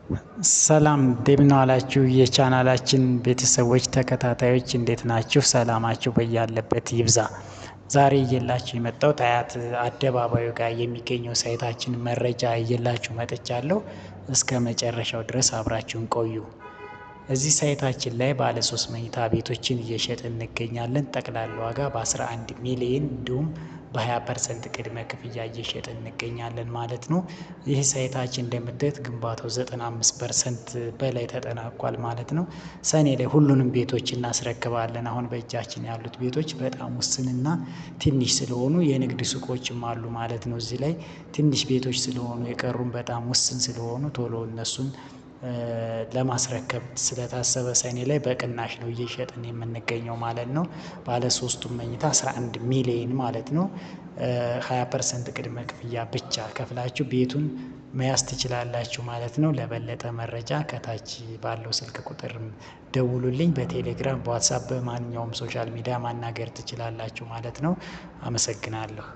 ሰላም እንደምን ዋላችሁ የቻናላችን ቤተሰቦች ተከታታዮች እንዴት ናችሁ? ሰላማችሁ በያለበት ይብዛ። ዛሬ እየላችሁ የመጣሁት አያት አደባባዩ ጋር የሚገኘው ሳይታችን መረጃ እየላችሁ መጥቻለሁ። እስከ መጨረሻው ድረስ አብራችሁን ቆዩ። እዚህ ሳይታችን ላይ ባለ 3 መኝታ ቤቶችን እየሸጥን እንገኛለን። ጠቅላላ ዋጋ በ11 ሚሊዮን እንዲሁም በ20% ቅድመ ክፍያ እየሸጥን እንገኛለን ማለት ነው። ይህ ሳይታችን እንደምታዩት ግንባታው 95% በላይ ተጠናቋል ማለት ነው። ሰኔ ላይ ሁሉንም ቤቶች እናስረክባለን። አሁን በእጃችን ያሉት ቤቶች በጣም ውስንና ትንሽ ስለሆኑ የንግድ ሱቆችም አሉ ማለት ነው። እዚህ ላይ ትንሽ ቤቶች ስለሆኑ የቀሩን በጣም ውስን ስለሆኑ ቶሎ እነሱን ለማስረከብ ስለታሰበ ሰኔ ላይ በቅናሽ ነው እየሸጥን የምንገኘው ማለት ነው። ባለ 3ቱም መኝታ 11 ሚሊዮን ማለት ነው። 20% ቅድመ ክፍያ ብቻ ከፍላችሁ ቤቱን መያዝ ትችላላችሁ ማለት ነው። ለበለጠ መረጃ ከታች ባለው ስልክ ቁጥር ደውሉልኝ። በቴሌግራም በዋትሳፕ በማንኛውም ሶሻል ሚዲያ ማናገር ትችላላችሁ ማለት ነው። አመሰግናለሁ።